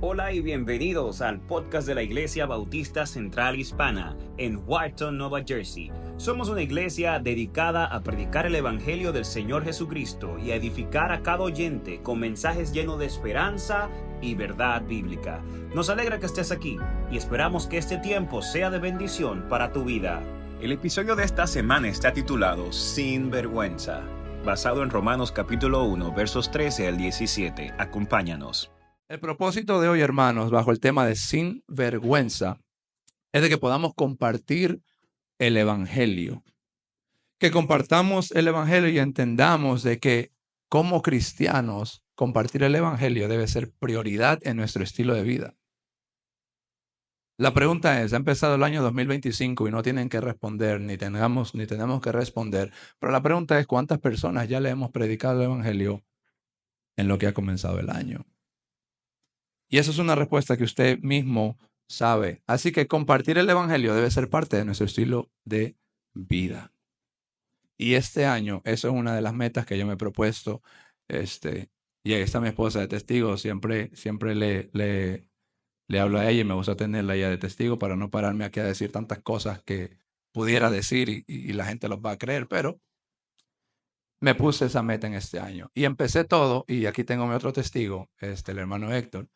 Hola y bienvenidos al podcast de la Iglesia Bautista Central Hispana en Wharton, Nueva Jersey. Somos una iglesia dedicada a predicar el Evangelio del Señor Jesucristo y a edificar a cada oyente con mensajes llenos de esperanza y verdad bíblica. Nos alegra que estés aquí y esperamos que este tiempo sea de bendición para tu vida. El episodio de esta semana está titulado Sin Vergüenza, basado en Romanos capítulo 1, versos 13 al 17. Acompáñanos. El propósito de hoy, hermanos, bajo el tema de sin vergüenza, es de que podamos compartir el Evangelio. Que compartamos el Evangelio y entendamos de que como cristianos compartir el Evangelio debe ser prioridad en nuestro estilo de vida. La pregunta es, ha empezado el año 2025 y no tienen que responder, ni tenemos que responder, pero la pregunta es, ¿cuántas personas ya le hemos predicado el Evangelio en lo que ha comenzado el año? Y eso es una respuesta que usted mismo sabe. Así que compartir el Evangelio debe ser parte de nuestro estilo de vida. Y este año, eso es una de las metas que yo me he propuesto. Y ahí está mi esposa de testigo. Siempre le hablo a ella y me gusta tenerla ella de testigo para no pararme aquí a decir tantas cosas que pudiera decir y la gente los va a creer. Pero me puse esa meta en este año. Y empecé todo, y aquí tengo mi otro testigo, el hermano Héctor.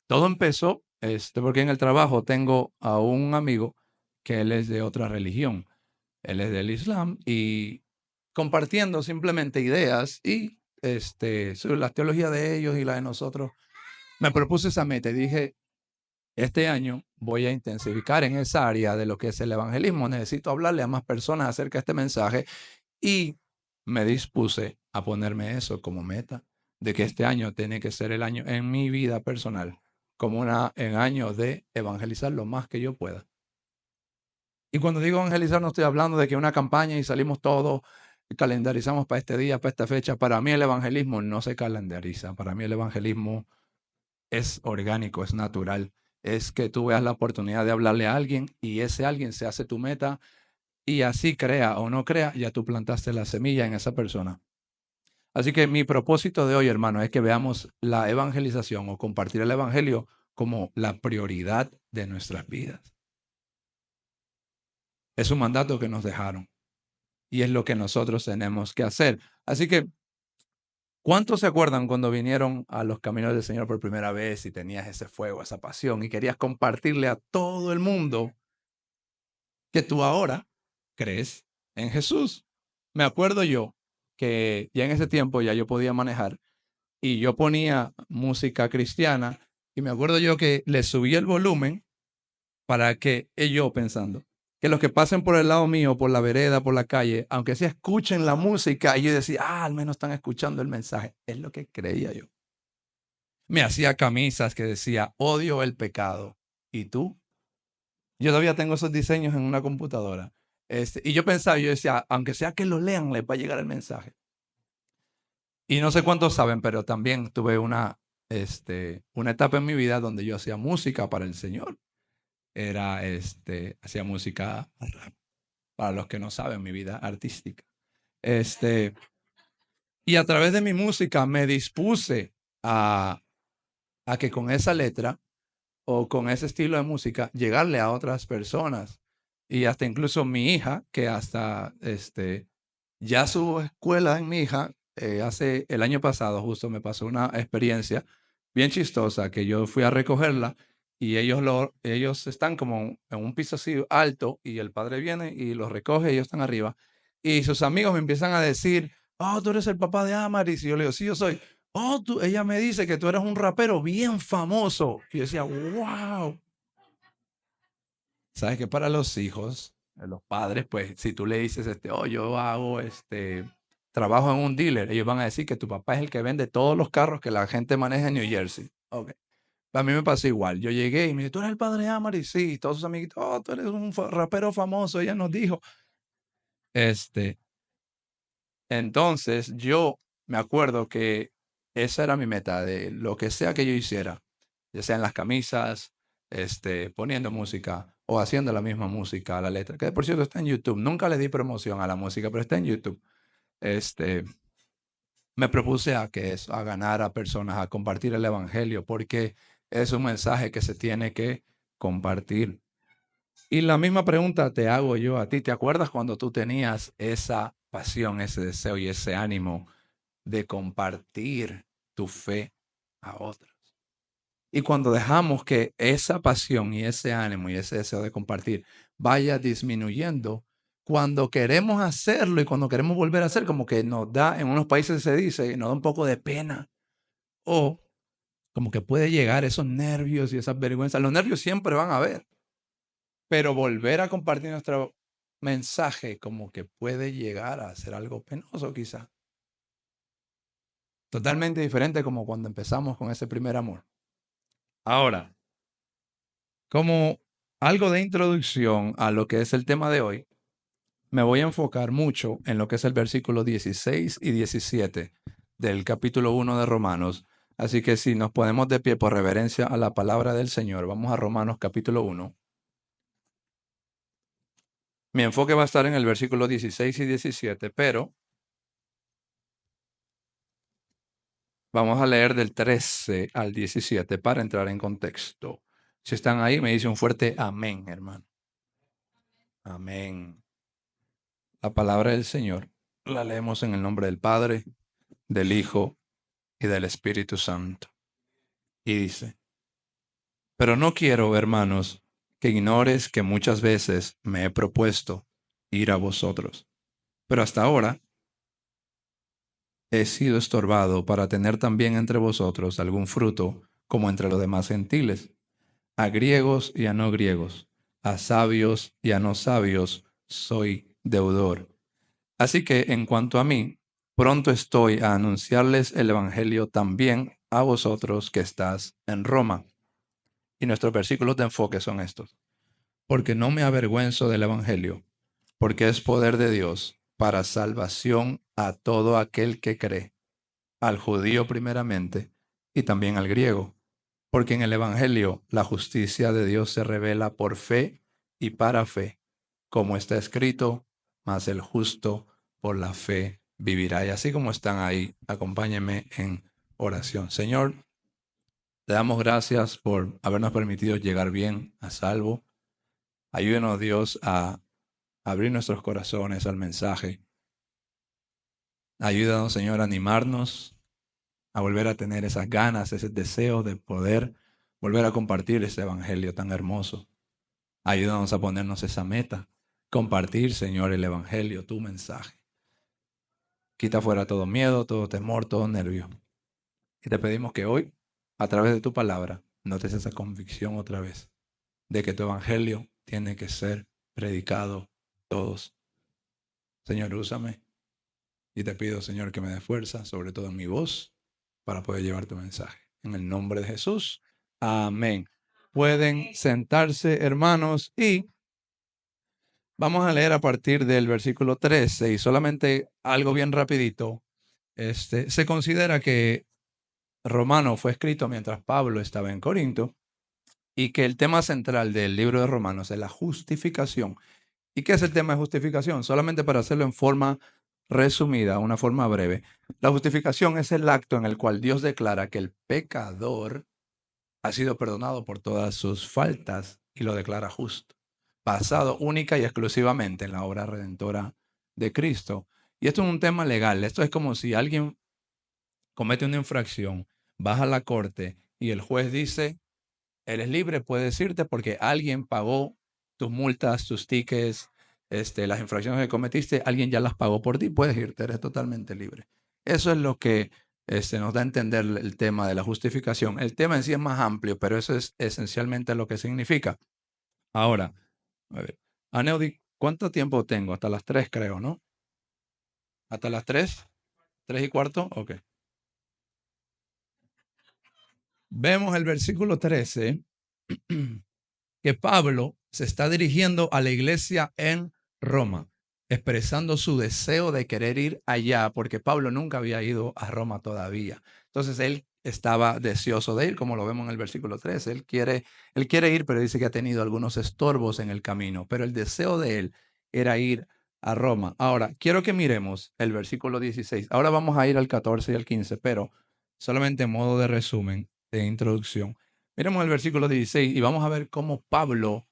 Todo empezó porque en el trabajo tengo a un amigo que él es de otra religión. Él es del Islam y compartiendo simplemente ideas y sobre la teología de ellos y la de nosotros, me propuse esa meta y dije, este año voy a intensificar en esa área de lo que es el evangelismo. Necesito hablarle a más personas acerca de este mensaje y me dispuse a ponerme eso como meta, de que este año tiene que ser el año en mi vida personal como en año de evangelizar lo más que yo pueda. Y cuando digo evangelizar no estoy hablando de que una campaña y salimos todos, calendarizamos para este día, para esta fecha. Para mí el evangelismo no se calendariza. Para mí el evangelismo es orgánico, es natural. Es que tú veas la oportunidad de hablarle a alguien y ese alguien se hace tu meta y así crea o no crea, ya tú plantaste la semilla en esa persona. Así que mi propósito de hoy, hermano, es que veamos la evangelización o compartir el evangelio como la prioridad de nuestras vidas. Es un mandato que nos dejaron y es lo que nosotros tenemos que hacer. Así que, ¿cuántos se acuerdan cuando vinieron a los caminos del Señor por primera vez y tenías ese fuego, esa pasión y querías compartirle a todo el mundo que tú ahora crees en Jesús? Me acuerdo yo que ya en ese tiempo ya yo podía manejar y yo ponía música cristiana y me acuerdo yo que le subí el volumen para que yo pensando que los que pasen por el lado mío, por la vereda, por la calle, aunque sea escuchen la música, y yo decía, al menos están escuchando el mensaje. Es lo que creía yo. Me hacía camisas que decía, odio el pecado. ¿Y tú? Yo todavía tengo esos diseños en una computadora. Y yo pensaba, yo decía, aunque sea que lo lean, les va a llegar el mensaje. Y no sé cuántos saben, pero también tuve una etapa en mi vida donde yo hacía música para el Señor. Hacía música para los que no saben, mi vida artística. Y a través de mi música me dispuse a que con esa letra o con ese estilo de música llegarle a otras personas. Y hasta incluso mi hija, que hasta ya su escuela en mi hija, hace el año pasado justo me pasó una experiencia bien chistosa que yo fui a recogerla y ellos están como en un piso así alto y el padre viene y los recoge, ellos están arriba y sus amigos me empiezan a decir, oh, tú eres el papá de Amaris. Y yo le digo, sí, yo soy. Oh, ella me dice que tú eres un rapero bien famoso. Y yo decía, wow. ¿Sabes que para los hijos, los padres, pues si tú le dices, oh, yo hago trabajo en un dealer, ellos van a decir que tu papá es el que vende todos los carros que la gente maneja en New Jersey. Ok. A mí me pasó igual. Yo llegué y me dice, ¿tú eres el padre de Amari? Sí, todos sus amiguitos, oh, tú eres un rapero famoso. Ella nos dijo. Entonces yo me acuerdo que esa era mi meta de lo que sea que yo hiciera, ya sea en las camisas, poniendo música o haciendo la misma música, la letra, que por cierto está en YouTube. Nunca le di promoción a la música, pero está en YouTube. Me propuse a ganar a personas, a compartir el evangelio, porque es un mensaje que se tiene que compartir. Y la misma pregunta te hago yo a ti. ¿Te acuerdas cuando tú tenías esa pasión, ese deseo y ese ánimo de compartir tu fe a otros? Y cuando dejamos que esa pasión y ese ánimo y ese deseo de compartir vaya disminuyendo, cuando queremos hacerlo y cuando queremos volver a hacer, como que nos da, en unos países se dice, nos da un poco de pena o como que puede llegar esos nervios y esas vergüenzas. Los nervios siempre van a haber, pero volver a compartir nuestro mensaje como que puede llegar a ser algo penoso quizá. Totalmente diferente como cuando empezamos con ese primer amor. Ahora, como algo de introducción a lo que es el tema de hoy, me voy a enfocar mucho en lo que es el versículo 16 y 17 del capítulo 1 de Romanos. Así que si nos ponemos de pie por reverencia a la palabra del Señor, vamos a Romanos capítulo 1. Mi enfoque va a estar en el versículo 16 y 17, pero vamos a leer del 13 al 17 para entrar en contexto. Si están ahí, me dice un fuerte amén, hermano. Amén. La palabra del Señor la leemos en el nombre del Padre, del Hijo y del Espíritu Santo. Y dice, pero no quiero, hermanos, que ignores que muchas veces me he propuesto ir a vosotros, pero hasta ahora he sido estorbado para tener también entre vosotros algún fruto como entre los demás gentiles, a griegos y a no griegos, a sabios y a no sabios, soy deudor. Así que en cuanto a mí, pronto estoy a anunciarles el Evangelio también a vosotros que estás en Roma. Y nuestros versículos de enfoque son estos. Porque no me avergüenzo del Evangelio, porque es poder de Dios para salvación a todo aquel que cree, al judío primeramente y también al griego. Porque en el Evangelio la justicia de Dios se revela por fe y para fe, como está escrito, mas el justo por la fe vivirá. Y así como están ahí, acompáñenme en oración. Señor, te damos gracias por habernos permitido llegar bien a salvo. Ayúdenos, Dios, a abrir nuestros corazones al mensaje. Ayúdanos, Señor, a animarnos, a volver a tener esas ganas, ese deseo de poder volver a compartir ese evangelio tan hermoso. Ayúdanos a ponernos esa meta, compartir, Señor, el evangelio, tu mensaje. Quita fuera todo miedo, todo temor, todo nervio. Y te pedimos que hoy, a través de tu palabra, notes esa convicción otra vez de que tu evangelio tiene que ser predicado todos. Señor, úsame y te pido, Señor, que me dé fuerza, sobre todo en mi voz, para poder llevar tu mensaje. En el nombre de Jesús. Amén. Pueden sentarse, hermanos, y vamos a leer a partir del versículo 13 y solamente algo bien rapidito. Se considera que Romano fue escrito mientras Pablo estaba en Corinto y que el tema central del libro de Romanos es la justificación. ¿Y qué es el tema de justificación? Solamente para hacerlo en forma resumida, una forma breve. La justificación es el acto en el cual Dios declara que el pecador ha sido perdonado por todas sus faltas y lo declara justo, basado única y exclusivamente en la obra redentora de Cristo. Y esto es un tema legal. Esto es como si alguien comete una infracción, vas a la corte y el juez dice, eres libre, puedes irte porque alguien pagó tus multas, tus tickets, las infracciones que cometiste, alguien ya las pagó por ti, puedes irte, eres totalmente libre. Eso es lo que nos da a entender el tema de la justificación. El tema en sí es más amplio, pero eso es esencialmente lo que significa. Ahora, a ver, Aneudi, ¿cuánto tiempo tengo? Hasta las 3 creo, ¿no? ¿Hasta las 3? ¿3:15? Ok. Vemos el versículo 13 que Pablo se está dirigiendo a la iglesia en Roma, expresando su deseo de querer ir allá, porque Pablo nunca había ido a Roma todavía. Entonces él estaba deseoso de ir, como lo vemos en el versículo 13. Él quiere ir, pero dice que ha tenido algunos estorbos en el camino, pero el deseo de él era ir a Roma. Ahora, quiero que miremos el versículo 16. Ahora vamos a ir al 14 y al 15, pero solamente en modo de resumen, de introducción. Miremos el versículo 16 y vamos a ver cómo Pablo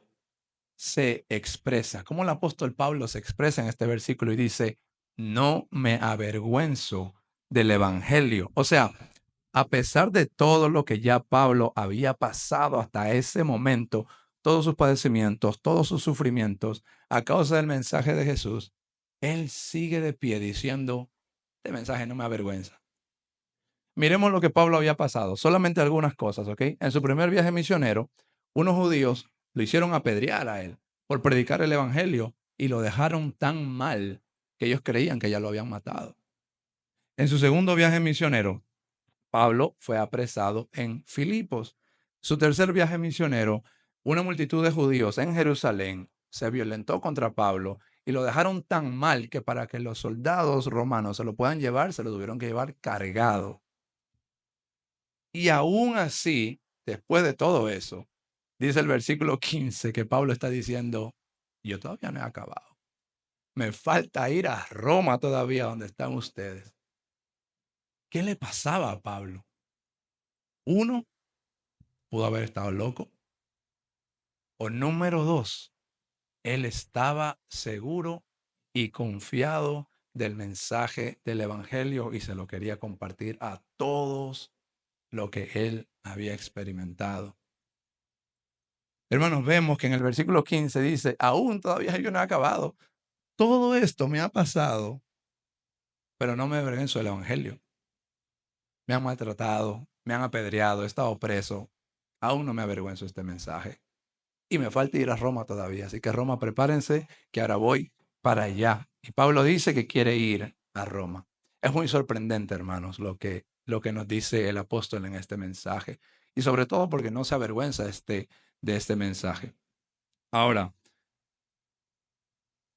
se expresa, cómo el apóstol Pablo se expresa en este versículo y dice, no me avergüenzo del evangelio. O sea, a pesar de todo lo que ya Pablo había pasado hasta ese momento, todos sus padecimientos, todos sus sufrimientos, a causa del mensaje de Jesús, él sigue de pie diciendo, este mensaje no me avergüenza. Miremos lo que Pablo había pasado, solamente algunas cosas, ¿ok? En su primer viaje misionero, unos judíos lo hicieron apedrear a él por predicar el evangelio y lo dejaron tan mal que ellos creían que ya lo habían matado. En su segundo viaje misionero, Pablo fue apresado en Filipos. Su tercer viaje misionero, una multitud de judíos en Jerusalén se violentó contra Pablo y lo dejaron tan mal que para que los soldados romanos se lo puedan llevar, se lo tuvieron que llevar cargado. Y aún así, después de todo eso, dice el versículo 15 que Pablo está diciendo, yo todavía no he acabado. Me falta ir a Roma todavía donde están ustedes. ¿Qué le pasaba a Pablo? Uno, pudo haber estado loco. O número dos, él estaba seguro y confiado del mensaje del evangelio y se lo quería compartir a todos lo que él había experimentado. Hermanos, vemos que en el versículo 15 dice, aún todavía yo no he acabado. Todo esto me ha pasado, pero no me avergüenzo del evangelio. Me han maltratado, me han apedreado, he estado preso. Aún no me avergüenzo de este mensaje. Y me falta ir a Roma todavía. Así que Roma, prepárense, que ahora voy para allá. Y Pablo dice que quiere ir a Roma. Es muy sorprendente, hermanos, lo que nos dice el apóstol en este mensaje. Y sobre todo porque no se avergüenza de este mensaje. Ahora,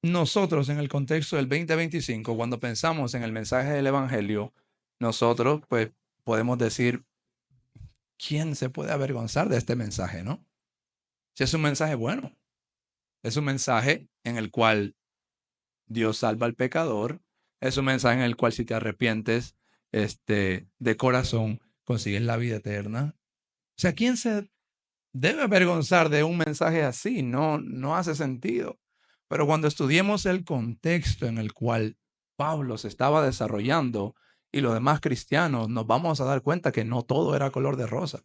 nosotros en el contexto del 2025, cuando pensamos en el mensaje del Evangelio, nosotros pues podemos decir, ¿quién se puede avergonzar de este mensaje, no? Si es un mensaje bueno, es un mensaje en el cual Dios salva al pecador, es un mensaje en el cual si te arrepientes de corazón, consigues la vida eterna. O sea, ¿quién se debe avergonzar de un mensaje así? No, no hace sentido. Pero cuando estudiemos el contexto en el cual Pablo se estaba desarrollando y los demás cristianos, nos vamos a dar cuenta que no todo era color de rosa.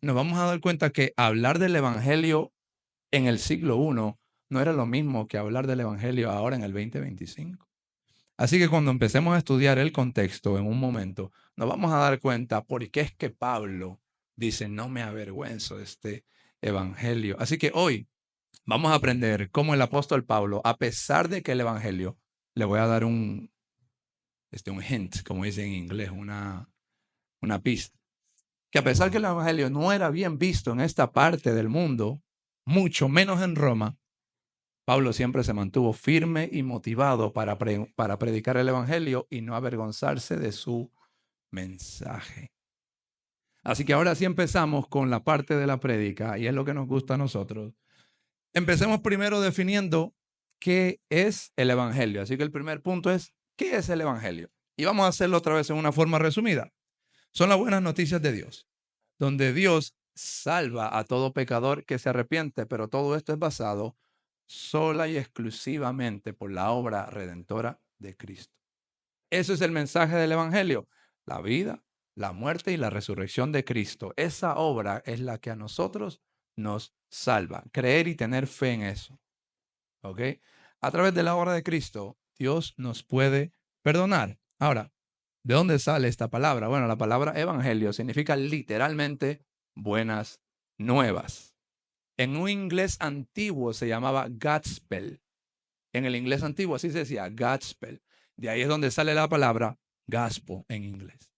Nos vamos a dar cuenta que hablar del evangelio en el siglo I no era lo mismo que hablar del evangelio ahora en el 2025. Así que cuando empecemos a estudiar el contexto en un momento, nos vamos a dar cuenta por qué es que Pablo dice, no me avergüenzo de este evangelio. Así que hoy vamos a aprender cómo el apóstol Pablo, a pesar de que el evangelio, le voy a dar un hint, como dice en inglés, una pista, que a pesar que el evangelio no era bien visto en esta parte del mundo, mucho menos en Roma, Pablo siempre se mantuvo firme y motivado para predicar el evangelio y no avergonzarse de su mensaje. Así que ahora sí empezamos con la parte de la prédica y es lo que nos gusta a nosotros. Empecemos primero definiendo qué es el evangelio. Así que el primer punto es, ¿qué es el evangelio? Y vamos a hacerlo otra vez en una forma resumida. Son las buenas noticias de Dios, donde Dios salva a todo pecador que se arrepiente, pero todo esto es basado sola y exclusivamente por la obra redentora de Cristo. Eso es el mensaje del evangelio, la vida, la muerte y la resurrección de Cristo. Esa obra es la que a nosotros nos salva. Creer y tener fe en eso. ¿Ok? A través de la obra de Cristo, Dios nos puede perdonar. Ahora, ¿de dónde sale esta palabra? Bueno, la palabra evangelio significa literalmente buenas nuevas. En un inglés antiguo se llamaba gospel. En el inglés antiguo así se decía gospel. De ahí es donde sale la palabra gospel en inglés.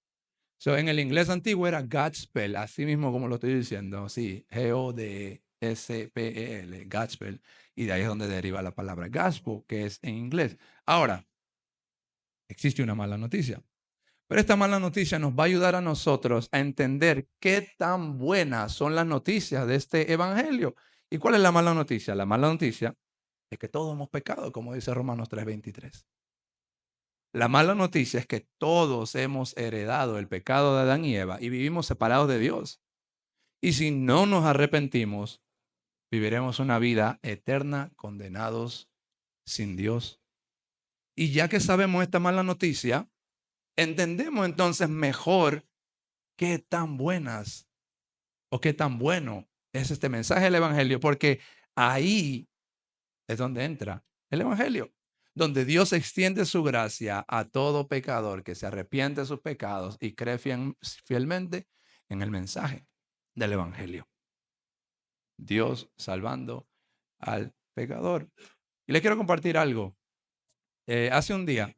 So, en el inglés antiguo era gospel, así mismo como lo estoy diciendo, sí, Gospel, gospel, y de ahí es donde deriva la palabra gospel, que es en inglés. Ahora, existe una mala noticia, pero esta mala noticia nos va a ayudar a nosotros a entender qué tan buenas son las noticias de este evangelio. ¿Y cuál es la mala noticia? La mala noticia es que todos hemos pecado, como dice Romanos 3:23. La mala noticia es que todos hemos heredado el pecado de Adán y Eva y vivimos separados de Dios. Y si no nos arrepentimos, viviremos una vida eterna condenados sin Dios. Y ya que sabemos esta mala noticia, entendemos entonces mejor qué tan buenas o qué tan bueno es este mensaje del Evangelio, porque ahí es donde entra el Evangelio, donde Dios extiende su gracia a todo pecador que se arrepiente de sus pecados y cree fielmente en el mensaje del Evangelio. Dios salvando al pecador. Y les quiero compartir algo. Hace un día,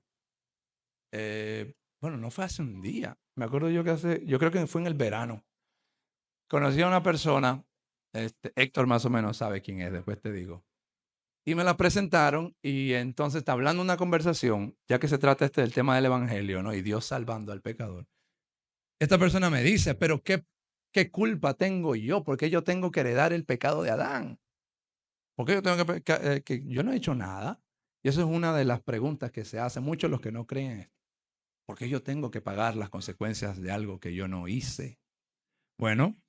bueno, no fue hace un día, me acuerdo yo yo creo que fue en el verano. Conocí a una persona, Héctor más o menos sabe quién es, después te digo. Y me la presentaron y entonces está hablando una conversación, ya que se trata del tema del evangelio, ¿no? Y Dios salvando al pecador. Esta persona me dice, pero ¿qué culpa tengo yo? ¿Por qué yo tengo que heredar el pecado de Adán? ¿Por qué yo tengo que yo no he hecho nada? Y eso es una de las preguntas que se hacen muchos los que no creen en esto. ¿Por qué yo tengo que pagar las consecuencias de algo que yo no hice? Bueno,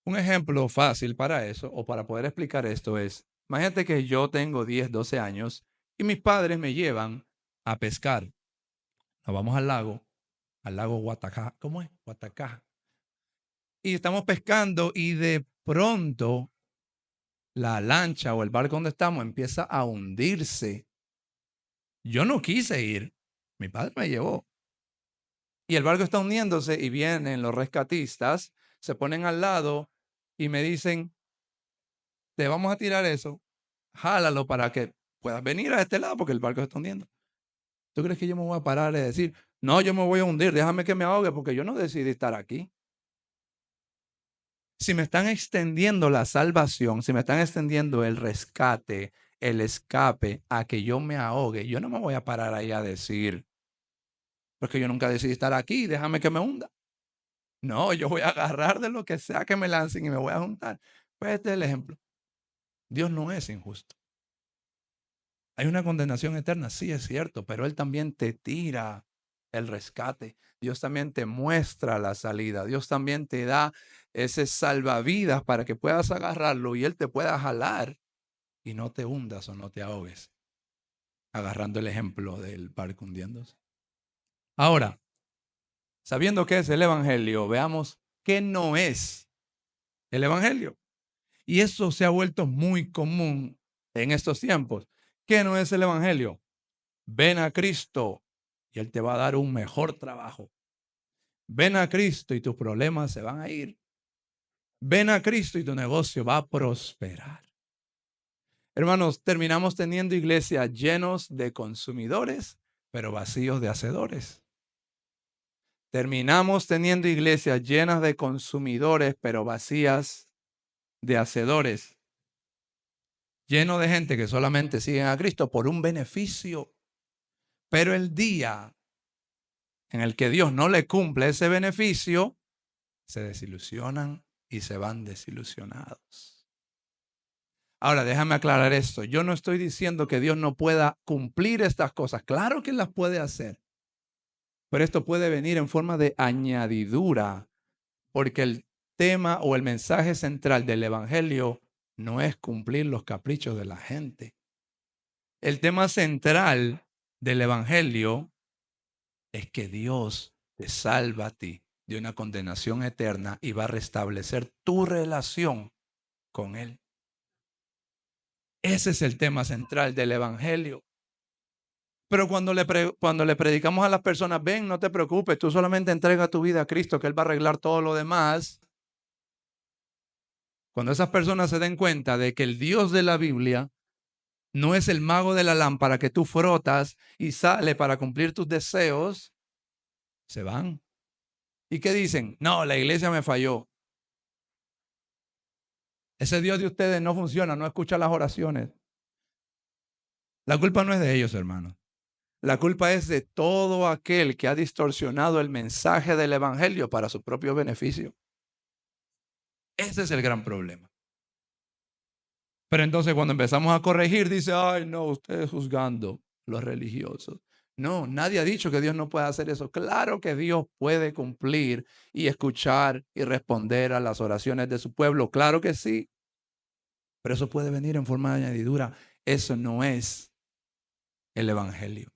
un ejemplo fácil para eso o para poder explicar esto es, imagínate que yo tengo 10, 12 años y mis padres me llevan a pescar. Nos vamos al lago Guatacá. ¿Cómo es? Guatacá. Y estamos pescando y de pronto la lancha o el barco donde estamos empieza a hundirse. Yo no quise ir, mi padre me llevó. Y el barco está hundiéndose y vienen los rescatistas, se ponen al lado y me dicen, te vamos a tirar eso, jálalo para que puedas venir a este lado porque el barco se está hundiendo. ¿Tú crees que yo me voy a parar y decir, no, yo me voy a hundir, déjame que me ahogue porque yo no decidí estar aquí? Si me están extendiendo la salvación, si me están extendiendo el rescate, el escape a que yo me ahogue, yo no me voy a parar ahí a decir, porque yo nunca decidí estar aquí, déjame que me hunda. No, yo voy a agarrar de lo que sea que me lancen y me voy a juntar. Pues este es el ejemplo. Dios no es injusto. Hay una condenación eterna, sí es cierto, pero Él también te tira el rescate. Dios también te muestra la salida. Dios también te da ese salvavidas para que puedas agarrarlo y Él te pueda jalar y no te hundas o no te ahogues. Agarrando el ejemplo del barco hundiéndose. Ahora, sabiendo qué es el Evangelio, veamos qué no es el Evangelio. Y eso se ha vuelto muy común en estos tiempos. ¿Qué no es el Evangelio? Ven a Cristo y Él te va a dar un mejor trabajo. Ven a Cristo y tus problemas se van a ir. Ven a Cristo y tu negocio va a prosperar. Hermanos, terminamos teniendo iglesias llenos de consumidores, pero vacíos de hacedores. Terminamos teniendo iglesias llenas de consumidores, pero vacías de hacedores. Lleno de gente que solamente siguen a Cristo por un beneficio. Pero el día en el que Dios no le cumple ese beneficio, se desilusionan y se van desilusionados. Ahora, déjame aclarar esto. Yo no estoy diciendo que Dios no pueda cumplir estas cosas. Claro que las puede hacer. Pero esto puede venir en forma de añadidura, porque el tema o el mensaje central del Evangelio no es cumplir los caprichos de la gente. El tema central del Evangelio es que Dios te salva a ti de una condenación eterna y va a restablecer tu relación con Él. Ese es el tema central del Evangelio. Pero cuando le predicamos a las personas, ven, no te preocupes, tú solamente entrega tu vida a Cristo, que Él va a arreglar todo lo demás. Cuando esas personas se den cuenta de que el Dios de la Biblia no es el mago de la lámpara que tú frotas y sale para cumplir tus deseos, se van. ¿Y qué dicen? No, la iglesia me falló. Ese Dios de ustedes no funciona, no escucha las oraciones. La culpa no es de ellos, hermanos. La culpa es de todo aquel que ha distorsionado el mensaje del Evangelio para su propio beneficio. Ese es el gran problema. Pero entonces cuando empezamos a corregir, dice, ay no, ustedes juzgando los religiosos. No, nadie ha dicho que Dios no pueda hacer eso. Claro que Dios puede cumplir y escuchar y responder a las oraciones de su pueblo. Claro que sí. Pero eso puede venir en forma de añadidura. Eso no es el evangelio.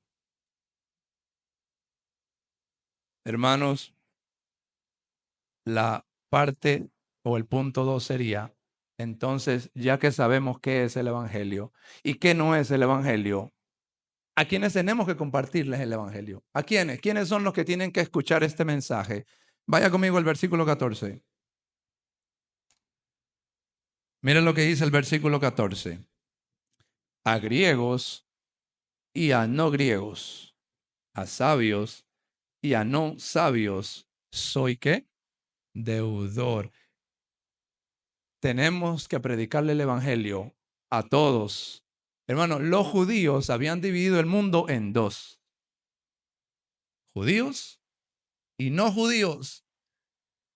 Hermanos, la parte o el punto 2 sería, entonces, ya que sabemos qué es el evangelio y qué no es el evangelio, ¿a quiénes tenemos que compartirles el evangelio? ¿A quiénes? ¿Quiénes son los que tienen que escuchar este mensaje? Vaya conmigo al versículo 14. Miren lo que dice el versículo 14. A griegos y a no griegos, a sabios y a no sabios, ¿soy qué? Deudor. Tenemos que predicarle el evangelio a todos. Hermano, los judíos habían dividido el mundo en dos. Judíos y no judíos.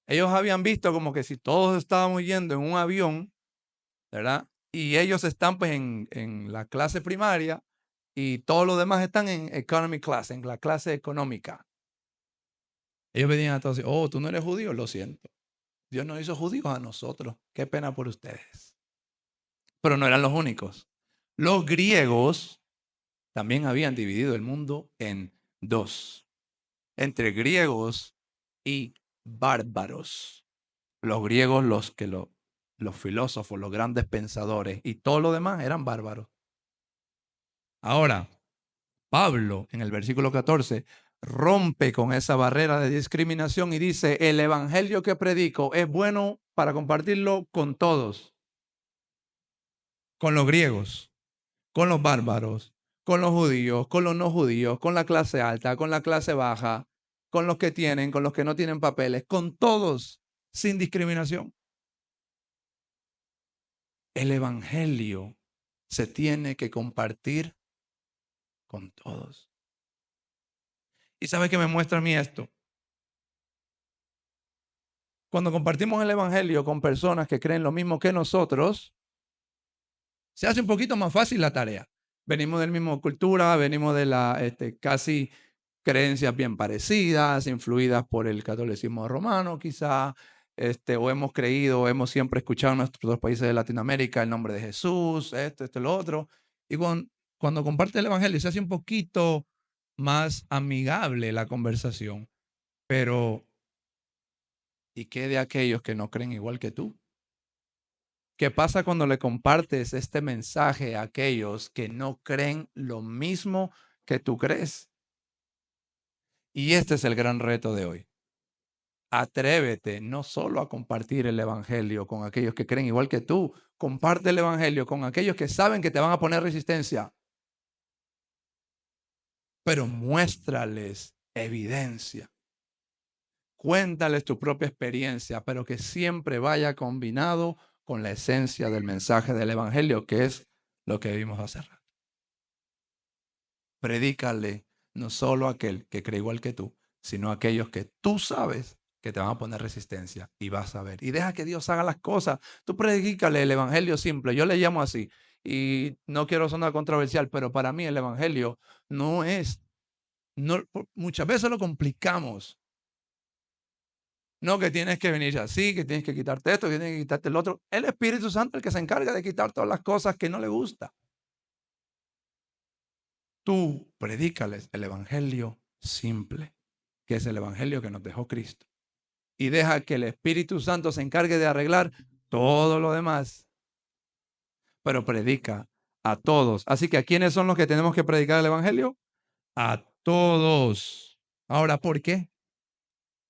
Ellos habían visto como que si todos estábamos yendo en un avión, ¿verdad? Y ellos están pues en la clase primaria y todos los demás están en economy class, en la clase económica. Ellos venían a todos, oh, tú no eres judío, lo siento. Dios nos hizo judíos a nosotros. Qué pena por ustedes. Pero no eran los únicos. Los griegos también habían dividido el mundo en dos, entre griegos y bárbaros. Los griegos, los filósofos, los grandes pensadores y todo lo demás eran bárbaros. Ahora, Pablo, en el versículo 14, rompe con esa barrera de discriminación y dice, el evangelio que predico es bueno para compartirlo con todos, con los griegos, con los bárbaros, con los judíos, con los no judíos, con la clase alta, con la clase baja, con los que tienen, con los que no tienen papeles, con todos, sin discriminación. El evangelio se tiene que compartir con todos. ¿Y sabe qué me muestra a mí esto? Cuando compartimos el evangelio con personas que creen lo mismo que nosotros, se hace un poquito más fácil la tarea. Venimos de la misma cultura, venimos de la casi creencias bien parecidas, influidas por el catolicismo romano quizá, o hemos creído, o hemos siempre escuchado en nuestros países de Latinoamérica el nombre de Jesús, lo otro. Y cuando comparte el evangelio se hace un poquito más amigable la conversación. Pero, ¿y qué de aquellos que no creen igual que tú? ¿Qué pasa cuando le compartes este mensaje a aquellos que no creen lo mismo que tú crees? Y este es el gran reto de hoy. Atrévete no solo a compartir el evangelio con aquellos que creen igual que tú, comparte el evangelio con aquellos que saben que te van a poner resistencia, pero muéstrales evidencia. Cuéntales tu propia experiencia, pero que siempre vaya combinado con la esencia del mensaje del evangelio, que es lo que vimos hace rato. Predícale no solo a aquel que cree igual que tú, sino a aquellos que tú sabes que te van a poner resistencia y vas a ver. Y deja que Dios haga las cosas. Tú predícale el evangelio simple. Yo le llamo así. Y no quiero sonar controversial, pero para mí el evangelio no es, muchas veces lo complicamos. No, que tienes que venir así, que tienes que quitarte esto, que tienes que quitarte el otro. El Espíritu Santo es el que se encarga de quitar todas las cosas que no le gusta. Tú predícales el evangelio simple, que es el evangelio que nos dejó Cristo. Y deja que el Espíritu Santo se encargue de arreglar todo lo demás. Pero predica a todos. Así que ¿a quiénes son los que tenemos que predicar el evangelio? A todos. Ahora, ¿por qué?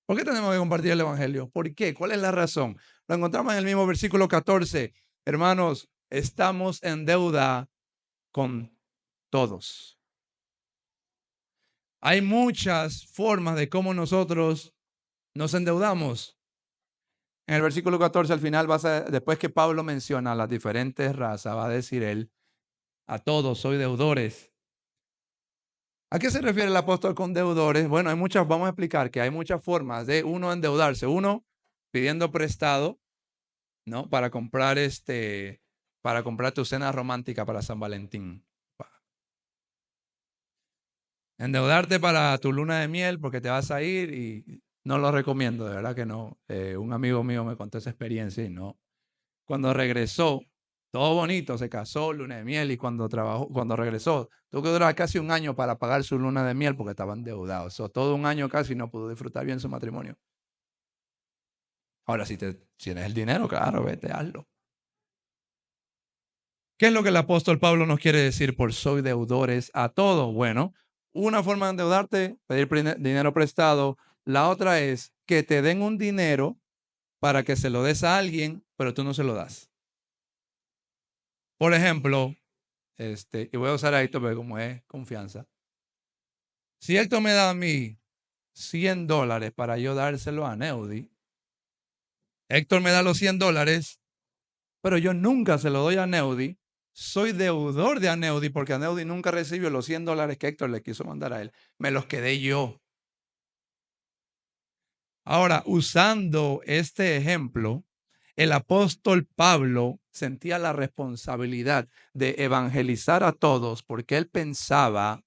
¿Por qué tenemos que compartir el evangelio? ¿Por qué? ¿Cuál es la razón? Lo encontramos en el mismo versículo 14. Hermanos, estamos en deuda con todos. Hay muchas formas de cómo nosotros nos endeudamos. En el versículo 14 al final, después que Pablo menciona las diferentes razas, va a decir él, a todos soy deudores. ¿A qué se refiere el apóstol con deudores? Bueno, vamos a explicar que hay muchas formas de uno endeudarse. Uno, pidiendo prestado, ¿no? Para comprar tu cena romántica para San Valentín. Endeudarte para tu luna de miel porque te vas a ir y no lo recomiendo, de verdad que no. Un amigo mío me contó esa experiencia y no. Cuando regresó, todo bonito, se casó, luna de miel, y cuando regresó, tuvo que durar casi un año para pagar su luna de miel porque estaba endeudado. Todo un año casi no pudo disfrutar bien su matrimonio. Ahora, si tienes el dinero, claro, vete, hazlo. ¿Qué es lo que el apóstol Pablo nos quiere decir por soy deudores a todos? Bueno, una forma de endeudarte, pedir dinero prestado. La otra es que te den un dinero para que se lo des a alguien, pero tú no se lo das. Por ejemplo, y voy a usar a Héctor porque como es confianza. Si Héctor me da a mí $100 para yo dárselo a Neudi, Héctor me da los $100, pero yo nunca se lo doy a Neudi. Soy deudor de Aneudi porque Aneudi nunca recibió los $100 que Héctor le quiso mandar a él. Me los quedé yo. Ahora, usando este ejemplo, el apóstol Pablo sentía la responsabilidad de evangelizar a todos porque él pensaba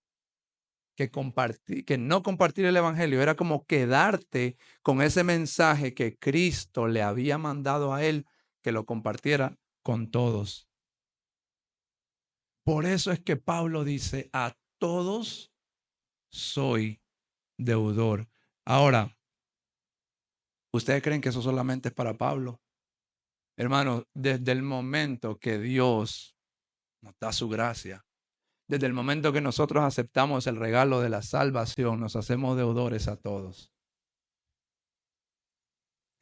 que no compartir el evangelio era como quedarte con ese mensaje que Cristo le había mandado a él que lo compartiera con todos. Por eso es que Pablo dice, a todos soy deudor. Ahora, ¿ustedes creen que eso solamente es para Pablo? Hermanos, desde el momento que Dios nos da su gracia, desde el momento que nosotros aceptamos el regalo de la salvación, nos hacemos deudores a todos.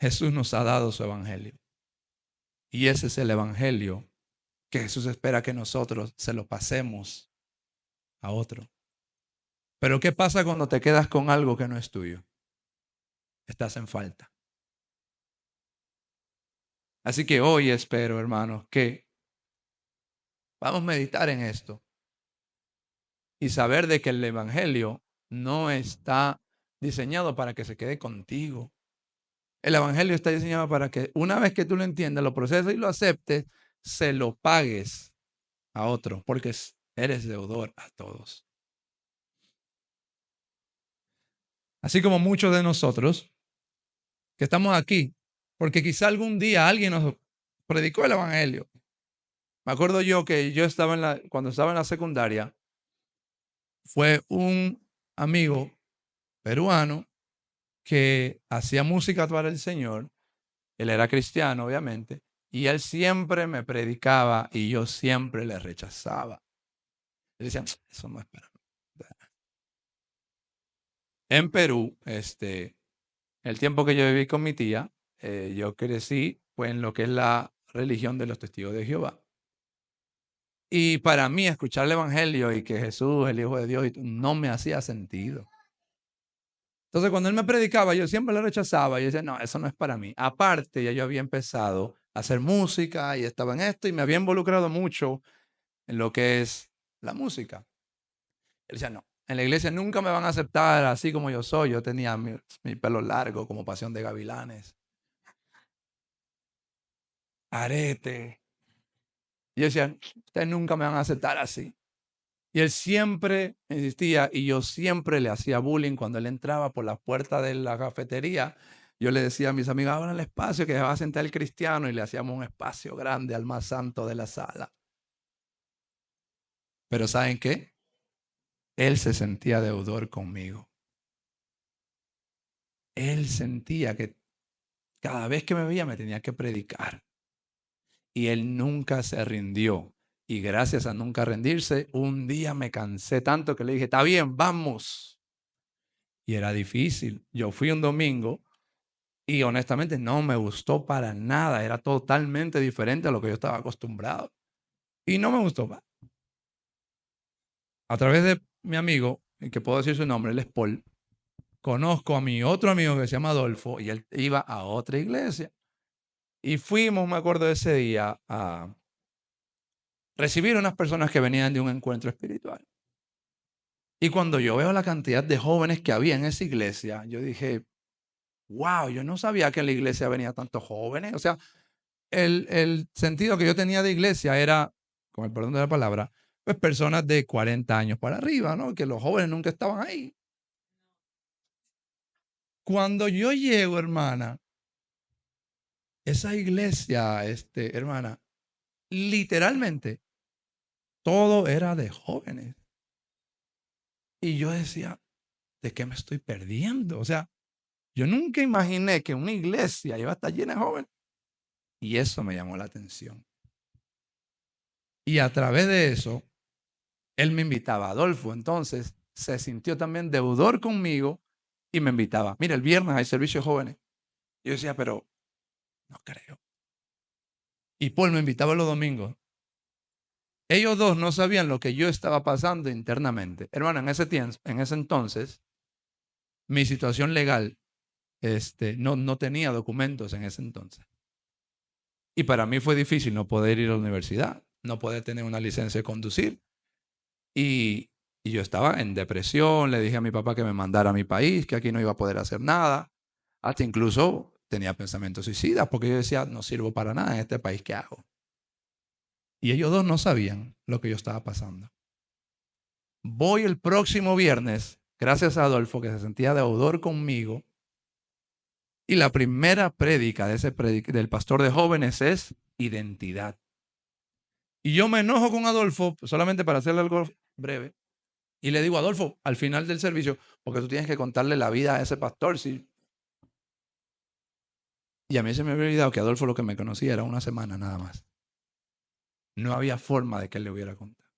Jesús nos ha dado su evangelio. Y ese es el evangelio que Jesús espera que nosotros se lo pasemos a otro. Pero ¿qué pasa cuando te quedas con algo que no es tuyo? Estás en falta. Así que hoy espero, hermanos, que vamos a meditar en esto y saber de que el evangelio no está diseñado para que se quede contigo. El evangelio está diseñado para que una vez que tú lo entiendas, lo proceses y lo aceptes, se lo pagues a otro, porque eres deudor a todos. Así como muchos de nosotros que estamos aquí, porque quizá algún día alguien nos predicó el evangelio. Me acuerdo yo que yo estaba cuando estaba en la secundaria, fue un amigo peruano que hacía música para el Señor. Él era cristiano, obviamente, y él siempre me predicaba y yo siempre le rechazaba. Él decía, eso no es para mí. En Perú, el tiempo que yo viví con mi tía, yo crecí pues, en lo que es la religión de los testigos de Jehová. Y para mí escuchar el evangelio y que Jesús, el Hijo de Dios, no me hacía sentido. Entonces cuando él me predicaba, yo siempre le rechazaba. Y yo decía, no, eso no es para mí. Aparte, ya yo había empezado a hacer música y estaba en esto y me había involucrado mucho en lo que es la música. Él decía, no, en la iglesia nunca me van a aceptar así como yo soy. Yo tenía mi pelo largo como Pasión de Gavilanes. Arete. Y yo decía, ustedes nunca me van a aceptar así. Y él siempre insistía y yo siempre le hacía bullying cuando él entraba por la puerta de la cafetería. Yo le decía a mis amigos, abran el espacio que se va a sentar el cristiano, y le hacíamos un espacio grande al más santo de la sala. Pero ¿saben qué? Él se sentía deudor conmigo. Él sentía que cada vez que me veía me tenía que predicar. Y él nunca se rindió. Y gracias a nunca rendirse, un día me cansé tanto que le dije, está bien, vamos. Y era difícil. Yo fui un domingo y honestamente no me gustó para nada. Era totalmente diferente a lo que yo estaba acostumbrado. Y no me gustó. A través de mi amigo, que puedo decir su nombre, él es Paul, conozco a mi otro amigo que se llama Adolfo y él iba a otra iglesia. Y fuimos, me acuerdo de ese día, a recibir unas personas que venían de un encuentro espiritual. Y cuando yo veo la cantidad de jóvenes que había en esa iglesia, yo dije, wow, yo no sabía que en la iglesia venía tantos jóvenes. O sea, el sentido que yo tenía de iglesia era, con el perdón de la palabra, pues personas de 40 años para arriba, ¿no? Que los jóvenes nunca estaban ahí. Cuando yo llego, hermana, esa iglesia, hermana, literalmente todo era de jóvenes. Y yo decía, ¿de qué me estoy perdiendo? O sea, yo nunca imaginé que una iglesia iba a estar llena de jóvenes. Y eso me llamó la atención. Y a través de eso, él me invitaba. Adolfo, entonces, se sintió también deudor conmigo y me invitaba. Mira, el viernes hay servicio de jóvenes. Yo decía, pero no creo. Y Paul me invitaba los domingos. Ellos dos no sabían lo que yo estaba pasando internamente. Hermano, en ese entonces, mi situación legal, no tenía documentos en ese entonces. Y para mí fue difícil no poder ir a la universidad, no poder tener una licencia de conducir. Y yo estaba en depresión, le dije a mi papá que me mandara a mi país, que aquí no iba a poder hacer nada. Hasta incluso tenía pensamientos suicidas porque yo decía, no sirvo para nada en este país, ¿qué hago? Y ellos dos no sabían lo que yo estaba pasando. Voy el próximo viernes, gracias a Adolfo, que se sentía deudor conmigo. Y la primera prédica del pastor de jóvenes es identidad. Y yo me enojo con Adolfo, solamente para hacerle algo breve. Y le digo, Adolfo, al final del servicio, porque tú tienes que contarle la vida a ese pastor. ¿Sí? Y a mí se me había olvidado que Adolfo lo que me conocía era una semana nada más. No había forma de que él le hubiera contado.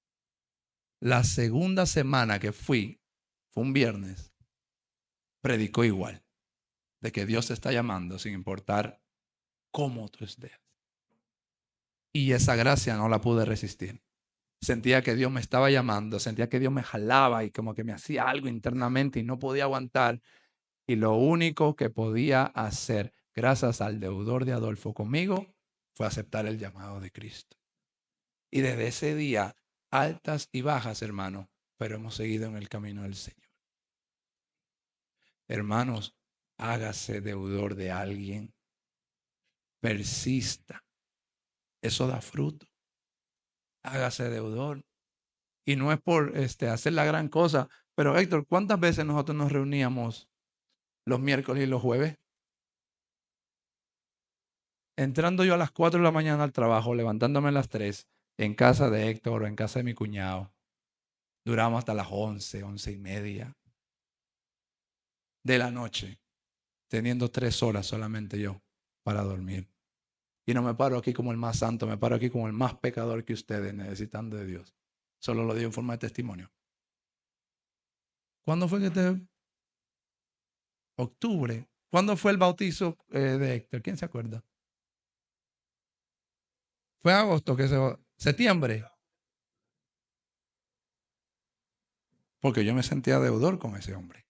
La segunda semana que fue un viernes, predicó igual, de que Dios te está llamando sin importar cómo tú estés. Y esa gracia no la pude resistir. Sentía que Dios me estaba llamando, sentía que Dios me jalaba y como que me hacía algo internamente y no podía aguantar. Y lo único que podía hacer, gracias al deudor de Adolfo conmigo, fue aceptar el llamado de Cristo. Y desde ese día, altas y bajas, hermano, pero hemos seguido en el camino del Señor. Hermanos, hágase deudor de alguien. Persista. Eso da fruto. Hágase deudor. Y no es por hacer la gran cosa, pero Héctor, ¿cuántas veces nosotros nos reuníamos los miércoles y los jueves? Entrando yo a las 4 de la mañana al trabajo, levantándome a las 3, en casa de Héctor o en casa de mi cuñado. Duramos hasta las 11, 11:30 de la noche, teniendo 3 horas solamente yo para dormir. Y no me paro aquí como el más santo, me paro aquí como el más pecador que ustedes, necesitando de Dios. Solo lo digo en forma de testimonio. ¿Cuándo fue que Octubre. ¿Cuándo fue el bautizo de Héctor? ¿Quién se acuerda? Fue agosto, septiembre. Porque yo me sentía deudor con ese hombre.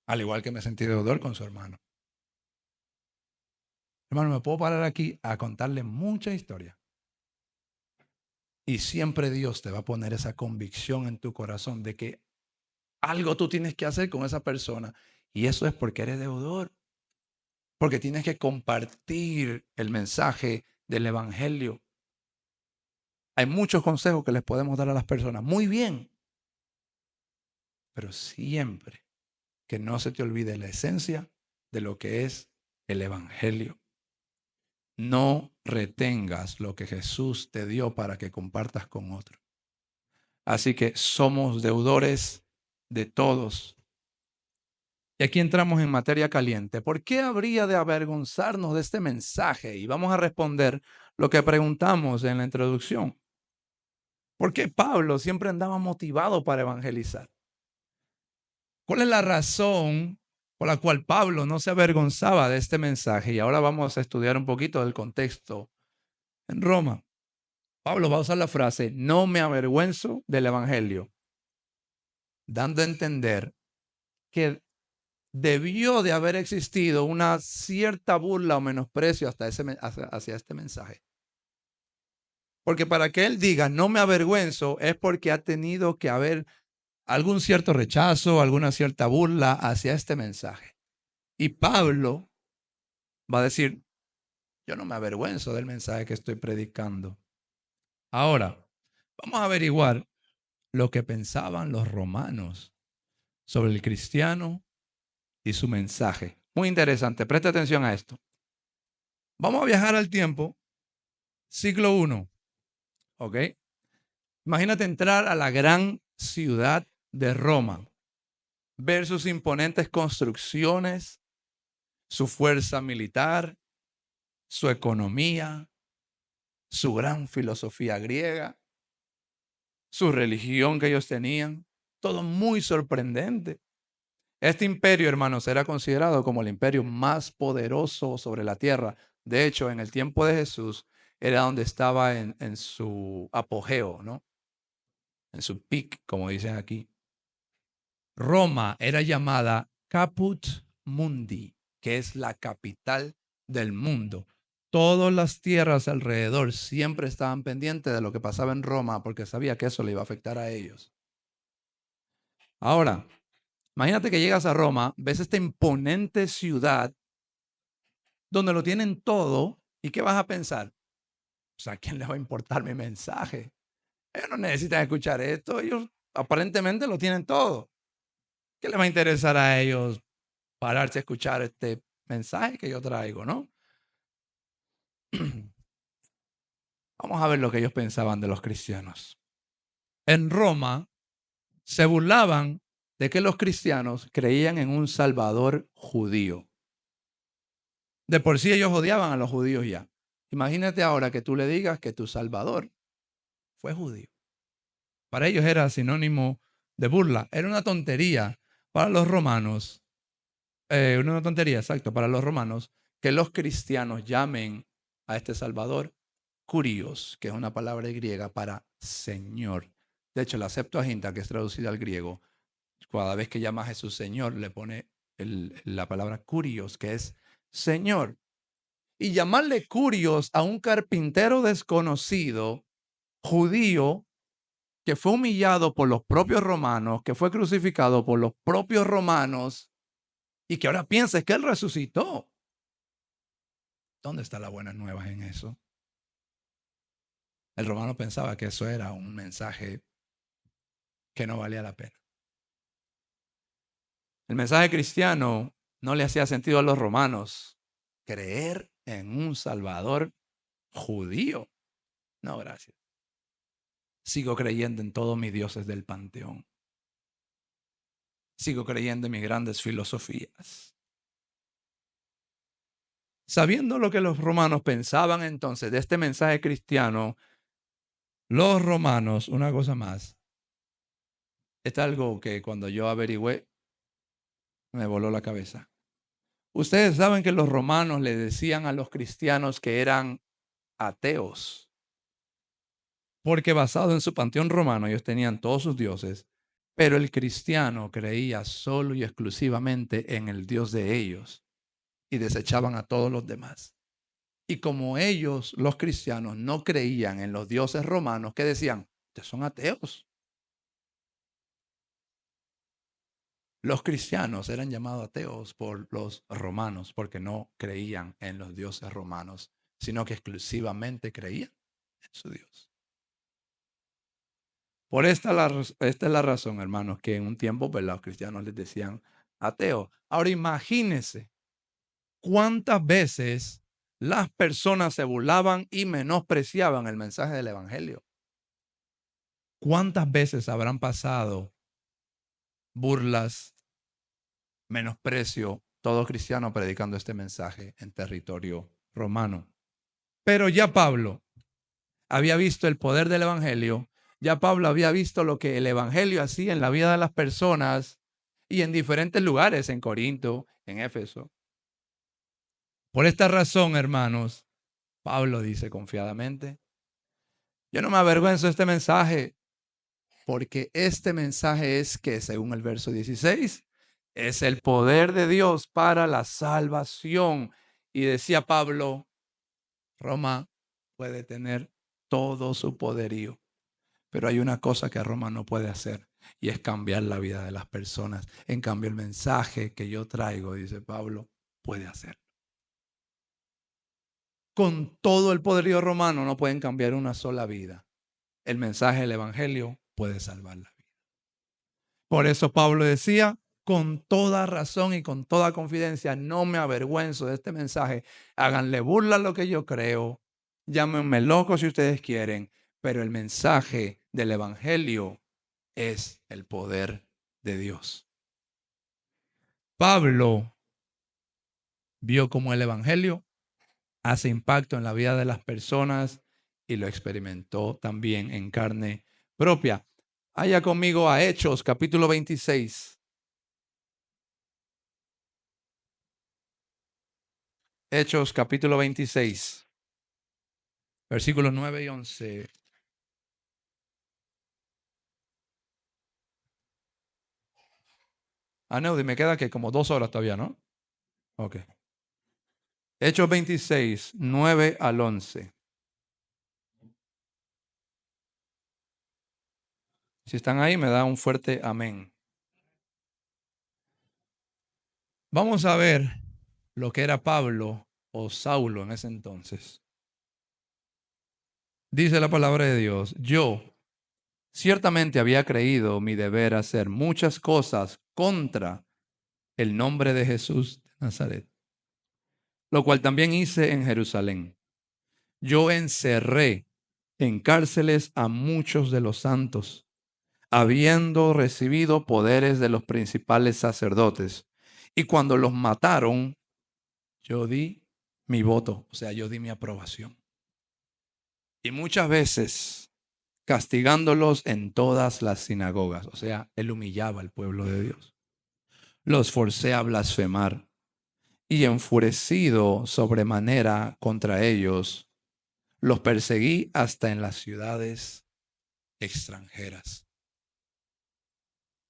Al igual que me sentí deudor con su hermano. Hermano, me puedo parar aquí a contarle mucha historia. Y siempre Dios te va a poner esa convicción en tu corazón de que algo tú tienes que hacer con esa persona. Y eso es porque eres deudor. Porque tienes que compartir el mensaje del evangelio. Hay muchos consejos que les podemos dar a las personas. Muy bien. Pero siempre que no se te olvide la esencia de lo que es el evangelio. No retengas lo que Jesús te dio para que compartas con otros. Así que somos deudores de todos. Y aquí entramos en materia caliente. ¿Por qué habría de avergonzarnos de este mensaje? Y vamos a responder lo que preguntamos en la introducción. ¿Por qué Pablo siempre andaba motivado para evangelizar? ¿Cuál es la razón por la cual Pablo no se avergonzaba de este mensaje? Y ahora vamos a estudiar un poquito del contexto en Roma. Pablo va a usar la frase, no me avergüenzo del evangelio, dando a entender que debió de haber existido una cierta burla o menosprecio hacia este mensaje. Porque para que él diga, no me avergüenzo, es porque ha tenido que haber algún cierto rechazo, alguna cierta burla hacia este mensaje. Y Pablo va a decir, yo no me avergüenzo del mensaje que estoy predicando. Ahora, Vamos a averiguar lo que pensaban los romanos sobre el cristiano y su mensaje. Muy interesante, presta atención a esto. Vamos a viajar al tiempo, siglo I, ¿ok? Imagínate entrar a la gran ciudad de Roma, ver sus imponentes construcciones, su fuerza militar, su economía, su gran filosofía griega, su religión que ellos tenían, todo muy sorprendente. Este imperio, hermanos, era considerado como el imperio más poderoso sobre la tierra. De hecho, en el tiempo de Jesús era donde estaba en su apogeo, ¿no? En su peak, como dicen aquí. Roma era llamada Caput Mundi, que es la capital del mundo. Todas las tierras alrededor siempre estaban pendientes de lo que pasaba en Roma porque sabía que eso le iba a afectar a ellos. Ahora, imagínate que llegas a Roma, ves esta imponente ciudad donde lo tienen todo y ¿qué vas a pensar? Pues, ¿a quién le va a importar mi mensaje? Ellos no necesitan escuchar esto, ellos aparentemente lo tienen todo. ¿Qué les va a interesar a ellos pararse a escuchar este mensaje que yo traigo, no? Vamos a ver lo que ellos pensaban de los cristianos. En Roma se burlaban de que los cristianos creían en un salvador judío. De por sí ellos odiaban a los judíos ya. Imagínate ahora que tú le digas que tu salvador fue judío. Para ellos era sinónimo de burla. Era una tontería para los romanos. Una tontería, exacto, para los romanos que los cristianos llamen a este salvador Kurios, que es una palabra griega para Señor. De hecho, la Septuaginta, que es traducida al griego, cada vez que llama a Jesús Señor, le pone la palabra Kurios, que es Señor. Y llamarle Kurios a un carpintero desconocido, judío, que fue humillado por los propios romanos, que fue crucificado por los propios romanos y que ahora piensa que él resucitó. ¿Dónde está la buena nueva en eso? El romano pensaba que eso era un mensaje que no valía la pena. El mensaje cristiano no le hacía sentido a los romanos. Creer en un Salvador judío. No, gracias. Sigo creyendo en todos mis dioses del panteón. Sigo creyendo en mis grandes filosofías. Sabiendo lo que los romanos pensaban entonces de este mensaje cristiano, los romanos, una cosa más, es algo que cuando yo averigüé me voló la cabeza. Ustedes saben que los romanos le decían a los cristianos que eran ateos, porque basado en su panteón romano ellos tenían todos sus dioses, pero el cristiano creía solo y exclusivamente en el Dios de ellos y desechaban a todos los demás. Y como ellos, los cristianos, no creían en los dioses romanos, ¿qué decían? Ustedes son ateos. Los cristianos eran llamados ateos por los romanos porque no creían en los dioses romanos, sino que exclusivamente creían en su Dios. Por esta es la razón, hermanos, que en un tiempo pues, los cristianos les decían ateos. Ahora imagínense cuántas veces las personas se burlaban y menospreciaban el mensaje del evangelio. ¿Cuántas veces habrán pasado burlas, menosprecio, todo cristiano predicando este mensaje en territorio romano? Pero ya Pablo había visto el poder del evangelio, ya Pablo había visto lo que el evangelio hacía en la vida de las personas y en diferentes lugares, en Corinto, en Éfeso. Por esta razón, hermanos, Pablo dice confiadamente, yo no me avergüenzo de este mensaje, porque este mensaje es que, según el verso 16, es el poder de Dios para la salvación. Y decía Pablo, Roma puede tener todo su poderío, pero hay una cosa que Roma no puede hacer y es cambiar la vida de las personas. En cambio, el mensaje que yo traigo, dice Pablo, puede hacerlo. Con todo el poderío romano no pueden cambiar una sola vida. el mensaje del evangelio puede salvar la vida. Por eso Pablo decía, con toda razón y con toda confidencia, no me avergüenzo de este mensaje. Háganle burla a lo que yo creo, llámenme loco si ustedes quieren, pero el mensaje del evangelio es el poder de Dios. Pablo vio cómo el evangelio hace impacto en la vida de las personas y lo experimentó también en carne propia. Vaya conmigo a Hechos, capítulo 26. Hechos, capítulo 26, versículos 9 y 11. Neudi, me queda que como 2 horas todavía, ¿no? Ok. Hechos 26, 9 al 11. Si están ahí, me da un fuerte amén. Vamos a ver lo que era Pablo o Saulo en ese entonces. Dice la palabra de Dios, yo ciertamente había creído mi deber hacer muchas cosas contra el nombre de Jesús de Nazaret, lo cual también hice en Jerusalén. Yo encerré en cárceles a muchos de los santos, habiendo recibido poderes de los principales sacerdotes. Y cuando los mataron, yo di mi voto, o sea, yo di mi aprobación. Y muchas veces castigándolos en todas las sinagogas, o sea, él humillaba al pueblo de Dios. Los forcé a blasfemar y enfurecido sobremanera contra ellos, los perseguí hasta en las ciudades extranjeras.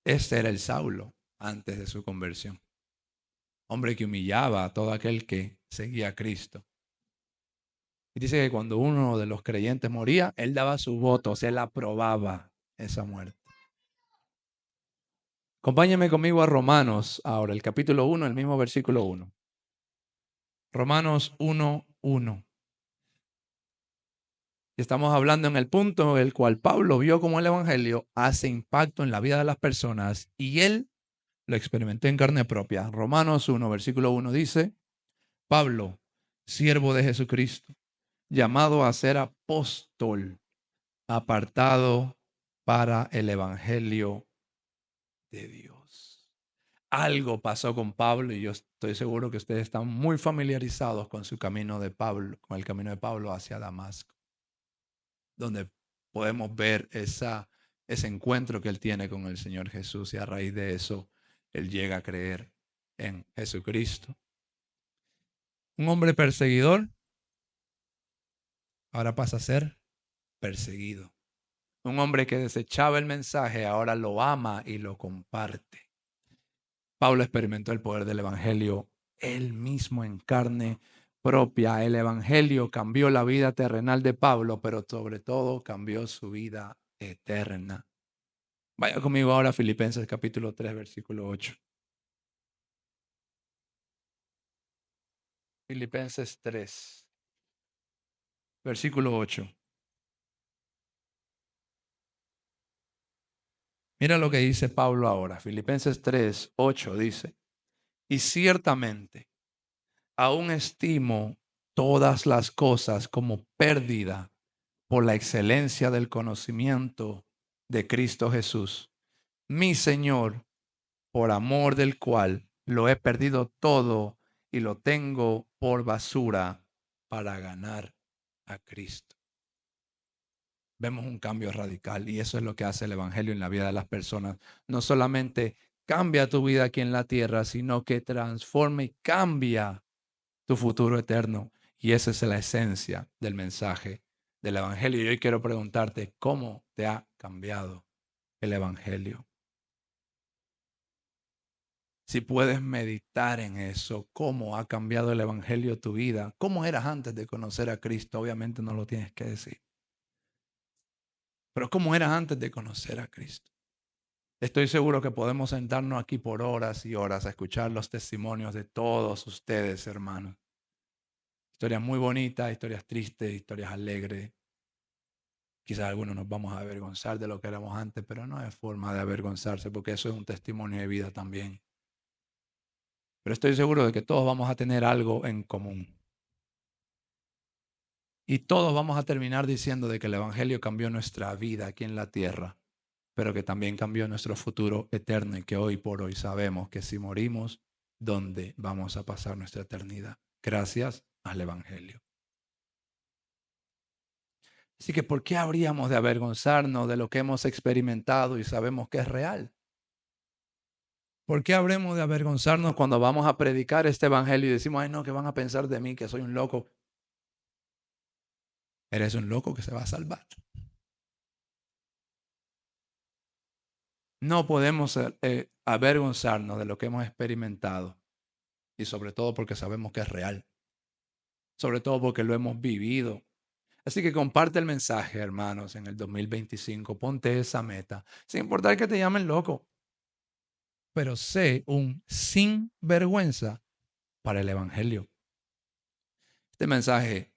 Este era el Saulo antes de su conversión. Hombre que humillaba a todo aquel que seguía a Cristo. Y dice que cuando uno de los creyentes moría, él daba su voto, o sea, él aprobaba esa muerte. Acompáñame conmigo a Romanos ahora, el capítulo 1, el mismo versículo 1. Romanos 1, 1. Estamos hablando en el punto en el cual Pablo vio cómo el evangelio hace impacto en la vida de las personas y él lo experimentó en carne propia. Romanos 1, versículo 1 dice, Pablo, siervo de Jesucristo, llamado a ser apóstol, apartado para el evangelio de Dios. Algo pasó con Pablo y yo estoy seguro que ustedes están muy familiarizados con su camino de Pablo, con el camino de Pablo hacia Damasco, donde podemos ver ese encuentro que él tiene con el Señor Jesús y a raíz de eso él llega a creer en Jesucristo. Un hombre perseguidor ahora pasa a ser perseguido. Un hombre que desechaba el mensaje ahora lo ama y lo comparte. Pablo experimentó el poder del evangelio él mismo en carne propia. El evangelio cambió la vida terrenal de Pablo, pero sobre todo cambió su vida eterna. Vaya conmigo ahora a Filipenses capítulo 3, versículo 8. Filipenses 3, versículo 8. Mira lo que dice Pablo ahora. Filipenses 3, 8 dice, y ciertamente aún estimo todas las cosas como pérdida por la excelencia del conocimiento de Cristo Jesús, mi Señor, por amor del cual lo he perdido todo y lo tengo por basura para ganar a Cristo. Vemos un cambio radical y eso es lo que hace el evangelio en la vida de las personas. No solamente cambia tu vida aquí en la tierra, sino que transforma y cambia tu futuro eterno. Y esa es la esencia del mensaje del evangelio. Y hoy quiero preguntarte, ¿cómo te ha cambiado el evangelio? Si puedes meditar en eso, cómo ha cambiado el evangelio tu vida, cómo eras antes de conocer a Cristo, obviamente no lo tienes que decir. Pero cómo eras antes de conocer a Cristo. Estoy seguro que podemos sentarnos aquí por horas y horas a escuchar los testimonios de todos ustedes, hermanos. Historias muy bonitas, historias tristes, historias alegres. Quizás algunos nos vamos a avergonzar de lo que éramos antes, pero no es forma de avergonzarse porque eso es un testimonio de vida también. Pero estoy seguro de que todos vamos a tener algo en común. Y todos vamos a terminar diciendo de que el Evangelio cambió nuestra vida aquí en la tierra, pero que también cambió nuestro futuro eterno y que hoy por hoy sabemos que si morimos, ¿dónde vamos a pasar nuestra eternidad? Gracias al Evangelio. Así que, ¿por qué habríamos de avergonzarnos de lo que hemos experimentado y sabemos que es real? ¿Por qué habremos de avergonzarnos cuando vamos a predicar este Evangelio y decimos, ay no, que van a pensar de mí, que soy un loco? Eres un loco que se va a salvar. No podemos avergonzarnos de lo que hemos experimentado y sobre todo porque sabemos que es real, sobre todo porque lo hemos vivido. Así que comparte el mensaje, hermanos, en el 2025, ponte esa meta, sin importar que te llamen loco, pero sé un sinvergüenza para el Evangelio. Este mensaje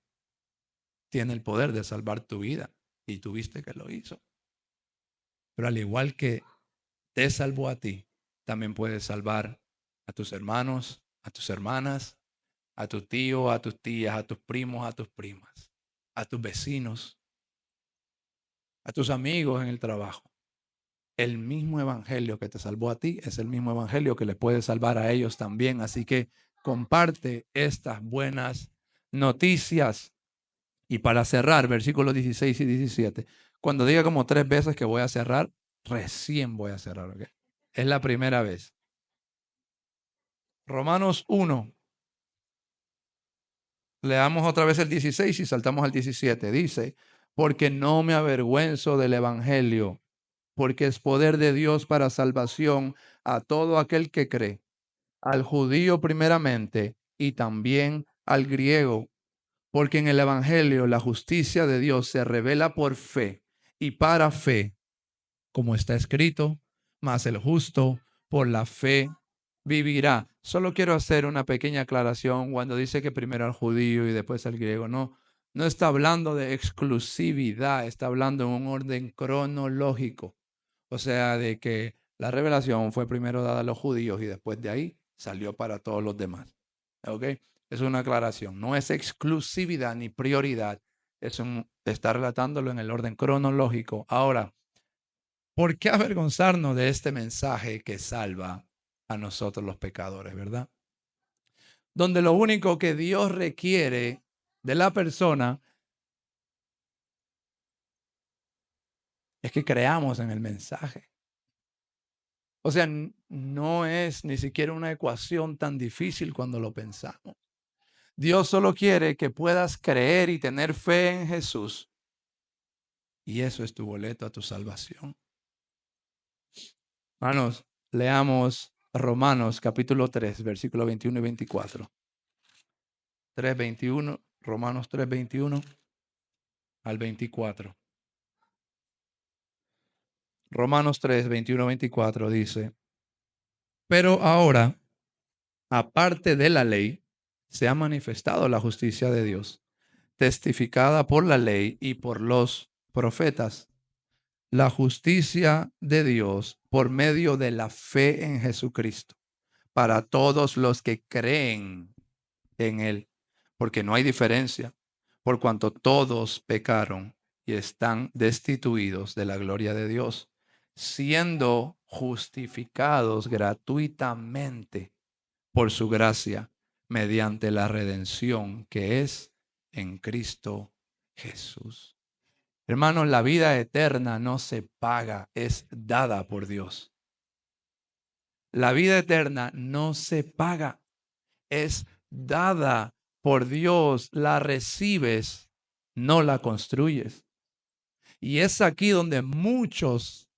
tiene el poder de salvar tu vida y tú viste que lo hizo. Pero al igual que te salvó a ti, también puedes salvar a tus hermanos, a tus hermanas, a tu tío, a tus tías, a tus primos, a tus primas, a tus vecinos, a tus amigos en el trabajo. El mismo evangelio que te salvó a ti es el mismo evangelio que le puede salvar a ellos también. Así que comparte estas buenas noticias. Y para cerrar, versículos 16 y 17, cuando diga como 3 veces que voy a cerrar, recién voy a cerrar, ¿ok? Es la primera vez. Romanos 1. Leamos otra vez el 16 y saltamos al 17. Dice, porque no me avergüenzo del evangelio, porque es poder de Dios para salvación a todo aquel que cree, al judío primeramente y también al griego, porque en el evangelio la justicia de Dios se revela por fe y para fe, como está escrito, mas el justo por la fe vivirá. Solo quiero hacer una pequeña aclaración cuando dice que primero al judío y después al griego. No está hablando de exclusividad, está hablando en un orden cronológico. O sea, de que la revelación fue primero dada a los judíos y después de ahí salió para todos los demás. ¿Ok? Es una aclaración. No es exclusividad ni prioridad. Está relatándolo en el orden cronológico. Ahora, ¿por qué avergonzarnos de este mensaje que salva a nosotros los pecadores, verdad? Donde lo único que Dios requiere de la persona es que creamos en el mensaje. O sea, no es ni siquiera una ecuación tan difícil cuando lo pensamos. Dios solo quiere que puedas creer y tener fe en Jesús. Y eso es tu boleto a tu salvación. Hermanos, leamos Romanos capítulo 3, versículo 21 y 24. 3:21, Romanos 3:21 al 24. Romanos 3:21-24 dice, pero ahora, aparte de la ley, se ha manifestado la justicia de Dios, testificada por la ley y por los profetas. La justicia de Dios por medio de la fe en Jesucristo, para todos los que creen en Él, porque no hay diferencia, por cuanto todos pecaron y están destituidos de la gloria de Dios, siendo justificados gratuitamente por su gracia, mediante la redención que es en Cristo Jesús. Hermanos, la vida eterna no se paga, es dada por Dios. La vida eterna no se paga, es dada por Dios, la recibes, no la construyes. Y es aquí donde muchos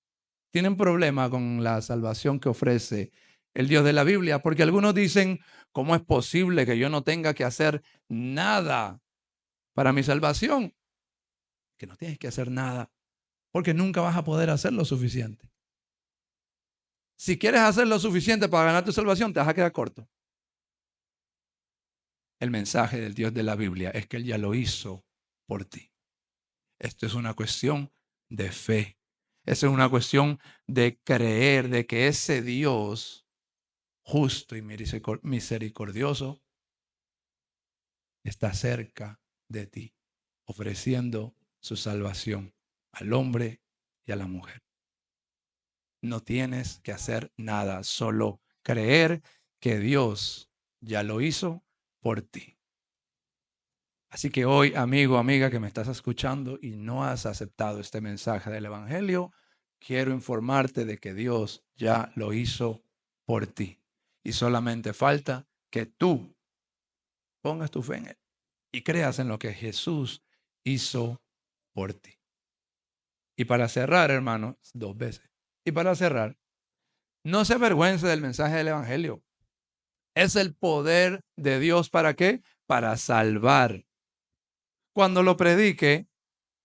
tienen problema con la salvación que ofrece el Dios de la Biblia, porque algunos dicen, ¿cómo es posible que yo no tenga que hacer nada para mi salvación? Que no tienes que hacer nada, porque nunca vas a poder hacer lo suficiente. Si quieres hacer lo suficiente para ganar tu salvación, te vas a quedar corto. El mensaje del Dios de la Biblia es que Él ya lo hizo por ti. Esto es una cuestión de fe. Esto es una cuestión de creer de que ese Dios justo y misericordioso está cerca de ti, ofreciendo su salvación al hombre y a la mujer. No tienes que hacer nada, solo creer que Dios ya lo hizo por ti. Así que hoy, amigo, amiga, que me estás escuchando y no has aceptado este mensaje del Evangelio, quiero informarte de que Dios ya lo hizo por ti. Y solamente falta que tú pongas tu fe en Él y creas en lo que Jesús hizo por ti. Y para cerrar, hermanos, 2 veces. Y para cerrar, no se avergüence del mensaje del Evangelio. Es el poder de Dios, ¿para qué? Para salvar. Cuando lo predique,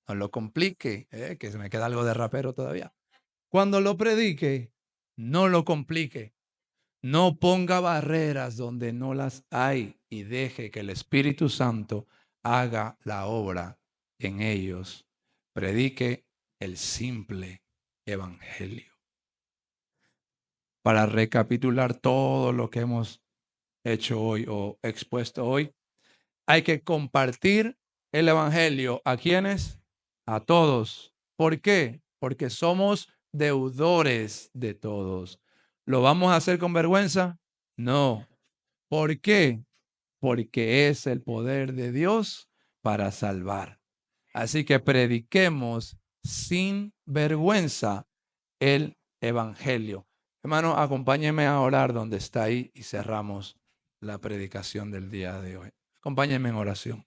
no lo complique, que se me queda algo de rapero todavía. Cuando lo predique, no lo complique. No ponga barreras donde no las hay y deje que el Espíritu Santo haga la obra en ellos. Predique el simple evangelio. Para recapitular todo lo que hemos hecho hoy o expuesto hoy, hay que compartir el evangelio. ¿A quiénes? A todos. ¿Por qué? Porque somos deudores de todos. ¿Lo vamos a hacer con vergüenza? No. ¿Por qué? Porque es el poder de Dios para salvar. Así que prediquemos sin vergüenza el evangelio. Hermano, acompáñeme a orar donde está ahí y cerramos la predicación del día de hoy. Acompáñenme en oración.